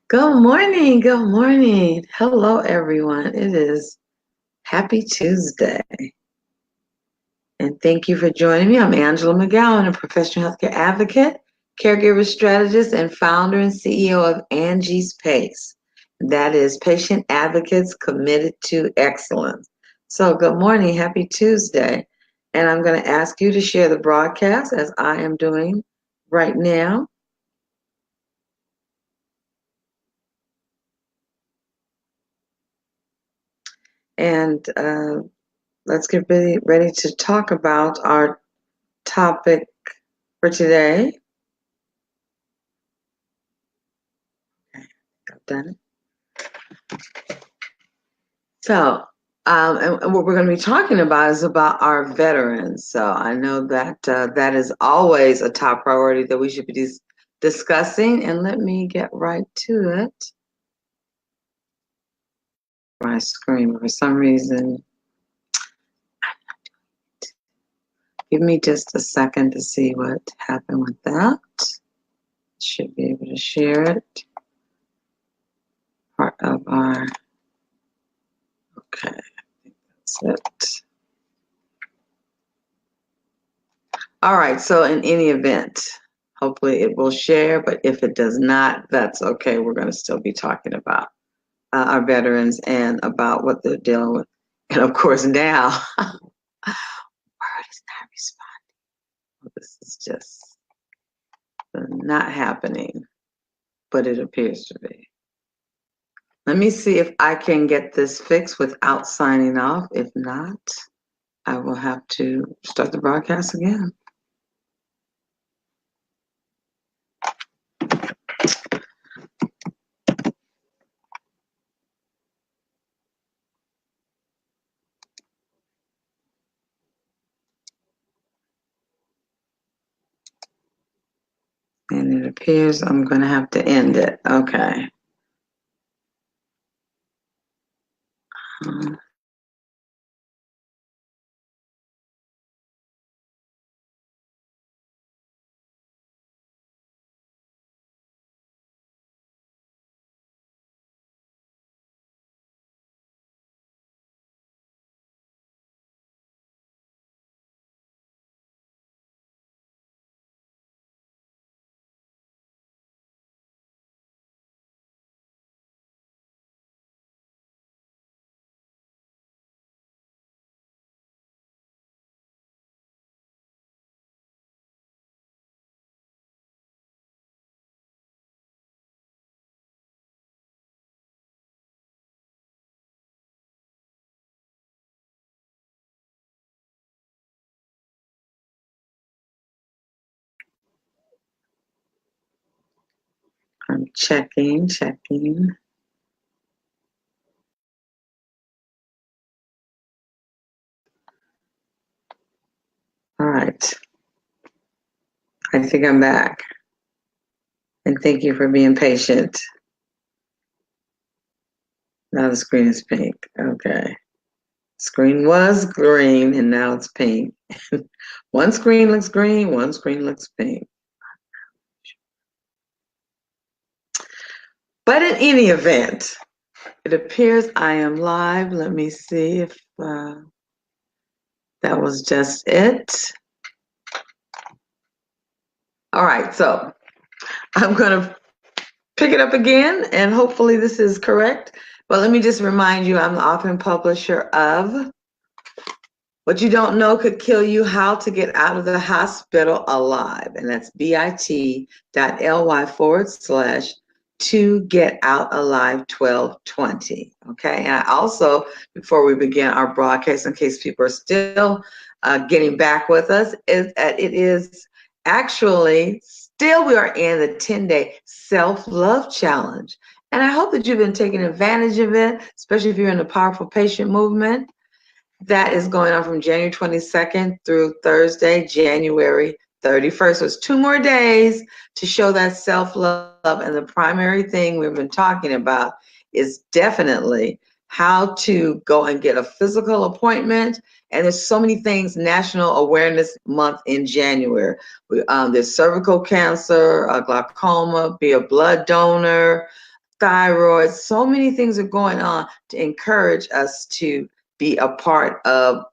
Good morning. Good morning. Hello, everyone. It is Happy Tuesday. And thank you for joining me. I'm Angela McGowan, a professional healthcare advocate, caregiver strategist, and founder and CEO of Angie's Pace. That is Patient Advocates Committed to Excellence. So, good morning. Happy Tuesday. And I'm going to ask you to share the broadcast as I am doing right now. And let's get ready to talk about our topic for today. Okay, I've done it. So, and what we're going to be talking about is about our veterans. So I know that that is always a top priority that we should be discussing. And let me get right to it. My screen, for some reason, give me just a second to see what happened with that. Should be able to share it. Part of our, okay, I think that's it. All right, so in any event, hopefully it will share, but if it does not, that's okay. We're going to still be talking about our veterans and about what they're dealing with. And of course, now, word is not responding. This is just not happening, but it appears to be. Let me see if I can get this fixed without signing off. If not, I will have to start the broadcast again. And it appears I'm going to have to end it. Okay. I'm checking. All right. I think I'm back. And thank you for being patient. Now the screen is pink. Okay. Screen was green and now it's pink. One screen looks green, one screen looks pink. But in any event, it appears I am live. Let me see if that was just it. All right, so I'm going to pick it up again, and hopefully this is correct. But let me just remind you, I'm the author and publisher of What You Don't Know Could Kill You, How to Get Out of the Hospital Alive. And that's bit.ly/to-get-out-alive-1220. Okay, and I also, before we begin our broadcast, in case people are still getting back with us, is that it is actually still, we are in the 10-day self-love challenge. And I hope that you've been taking advantage of it, especially if you're in the Powerful Patient movement. That is going on from January 22nd through Thursday, January 31st. So it's 2 more days to show that self-love. And the primary thing we've been talking about is definitely how to go and get a physical appointment. And there's so many things, National Awareness Month in January. There's cervical cancer, glaucoma, be a blood donor, thyroid. So many things are going on to encourage us to be a part of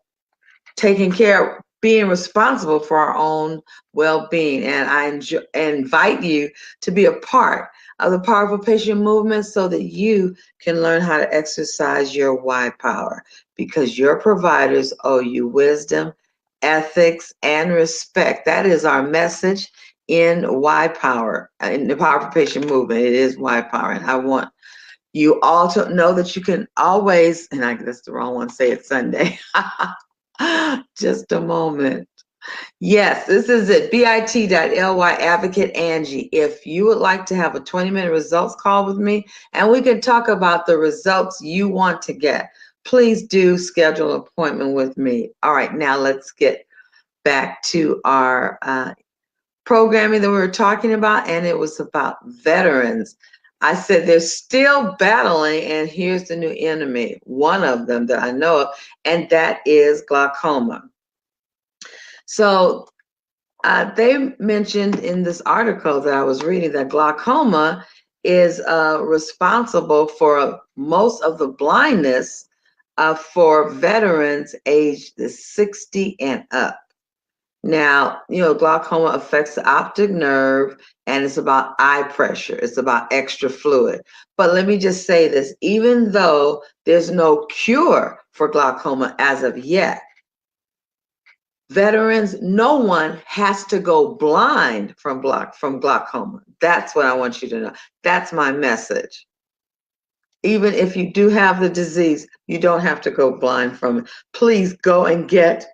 taking care, being responsible for our own well-being. And I invite you to be a part of the Powerful Patient Movement so that you can learn how to exercise your why power, because your providers owe you wisdom, ethics, and respect. That is our message in why power, in the Powerful Patient Movement. It is why power. And I want you all to know that you can always, and I guess the wrong one, say it Sunday. Just a moment. Yes, this is it. bit.ly advocate Angie. If you would like to have a 20-minute results call with me and we can talk about the results you want to get, please do schedule an appointment with me. All right, now let's get back to our programming that we were talking about, and it was about veterans. I said they're still battling, and here's the new enemy, one of them that I know of, and that is glaucoma. So they mentioned in this article that I was reading that glaucoma is responsible for most of the blindness for veterans aged 60 and up. Now, glaucoma affects the optic nerve, and it's about eye pressure. It's about extra fluid. But let me just say this, even though there's no cure for glaucoma as of yet, veterans, no one has to go blind from glaucoma. That's what I want you to know. That's my message. Even if you do have the disease, you don't have to go blind from it. Please go and get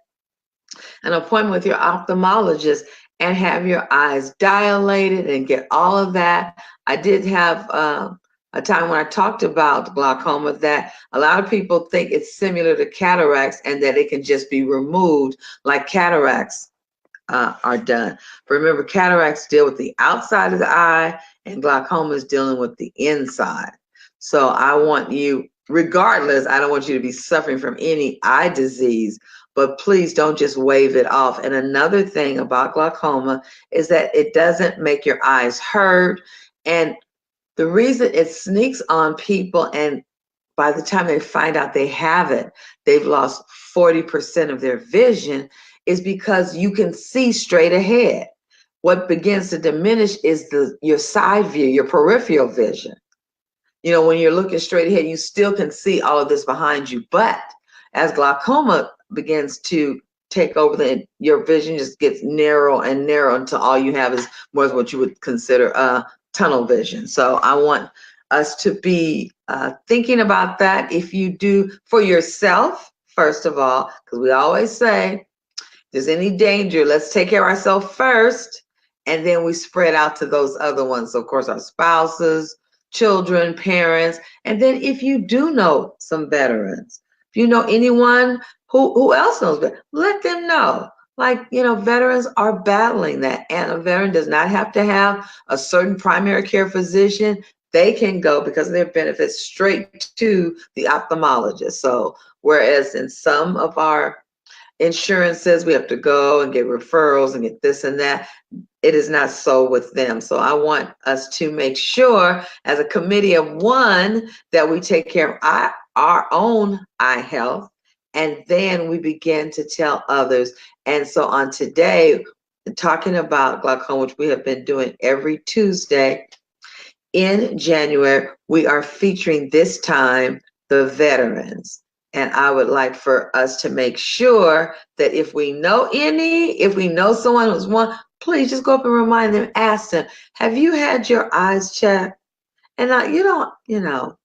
an appointment with your ophthalmologist and have your eyes dilated and get all of that. I did have a time when I talked about glaucoma that a lot of people think it's similar to cataracts and that it can just be removed like cataracts are done. But remember, cataracts deal with the outside of the eye and glaucoma is dealing with the inside. So I want you, regardless, I don't want you to be suffering from any eye disease, but please don't just wave it off. And another thing about glaucoma is that it doesn't make your eyes hurt. And the reason it sneaks on people, and by the time they find out they have it, they've lost 40% of their vision, is because you can see straight ahead. What begins to diminish is your side view, your peripheral vision. When you're looking straight ahead, you still can see all of this behind you. But as glaucoma begins to take over, your vision just gets narrow and narrow until all you have is more of what you would consider tunnel vision. So I want us to be thinking about that. If you do for yourself, first of all, because we always say, if there's any danger, let's take care of ourselves first, and then we spread out to those other ones. So of course, our spouses, children, parents, and then if you do know some veterans, if you know anyone who else knows, let them know. Like, veterans are battling that, and a veteran does not have to have a certain primary care physician. They can go, because of their benefits, straight to the ophthalmologist. So whereas in some of our insurances, we have to go and get referrals and get this and that, it is not so with them. So I want us to make sure as a committee of one that we take care of our own eye health, and then we begin to tell others. And so on today, talking about glaucoma, which we have been doing every Tuesday in January, we are featuring this time the veterans. And I would like for us to make sure that if we know someone who's one, please just go up and remind them, ask them, have you had your eyes checked? And you don't,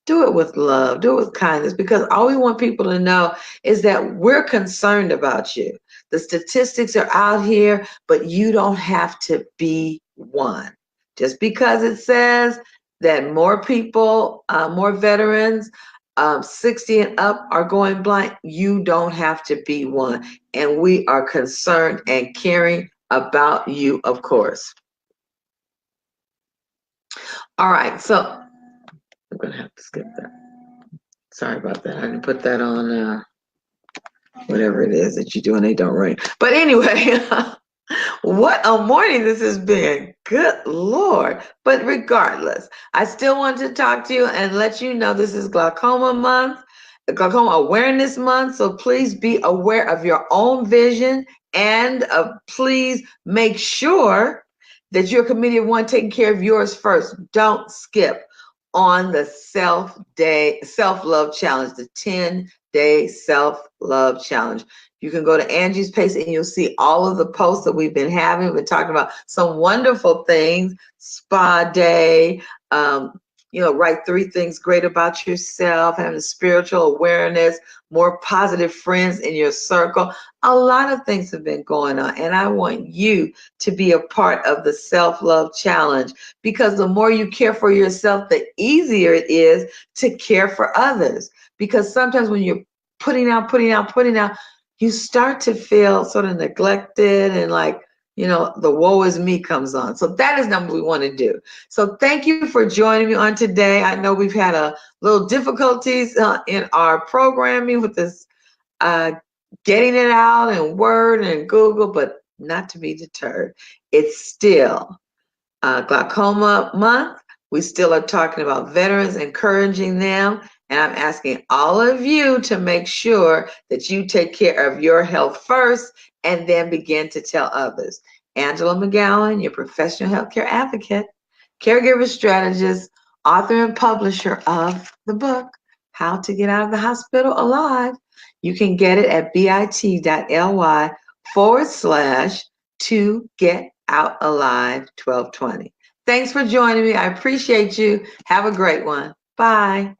do it with love, do it with kindness, because all we want people to know is that we're concerned about you. The statistics are out here, but you don't have to be one. Just because it says that more people, more veterans, 60 and up are going blind, you don't have to be one. And we are concerned and caring about you, of course. All right, so I'm going to have to skip that. Sorry about that. I didn't put that on whatever it is that you do and they don't ring. But anyway, What a morning this has been. Good Lord. But regardless, I still want to talk to you and let you know this is Glaucoma Month, Glaucoma Awareness Month. So please be aware of your own vision and please make sure that you're committed one taking care of yours first. Don't skip on the self-love challenge, the 10-day self-love challenge. You can go to Angie's Pace and you'll see all of the posts that we've been having. We've been talking about some wonderful things, spa day, write 3 things great about yourself, having a spiritual awareness, more positive friends in your circle. A lot of things have been going on, and I want you to be a part of the self-love challenge, because the more you care for yourself, the easier it is to care for others. Because sometimes when you're putting out, you start to feel sort of neglected and like, the woe is me comes on. So that is not what we want to do. So thank you for joining me on today. I know we've had a little difficulties in our programming with this getting it out and Word and Google, but not to be deterred. It's still Glaucoma Month. We still are talking about veterans, encouraging them. And I'm asking all of you to make sure that you take care of your health first and then begin to tell others. Angela McGowan, your professional healthcare advocate, caregiver strategist, author and publisher of the book, How to Get Out of the Hospital Alive. You can get it at bit.ly/to get out alive 1220. Thanks for joining me. I appreciate you. Have a great one. Bye.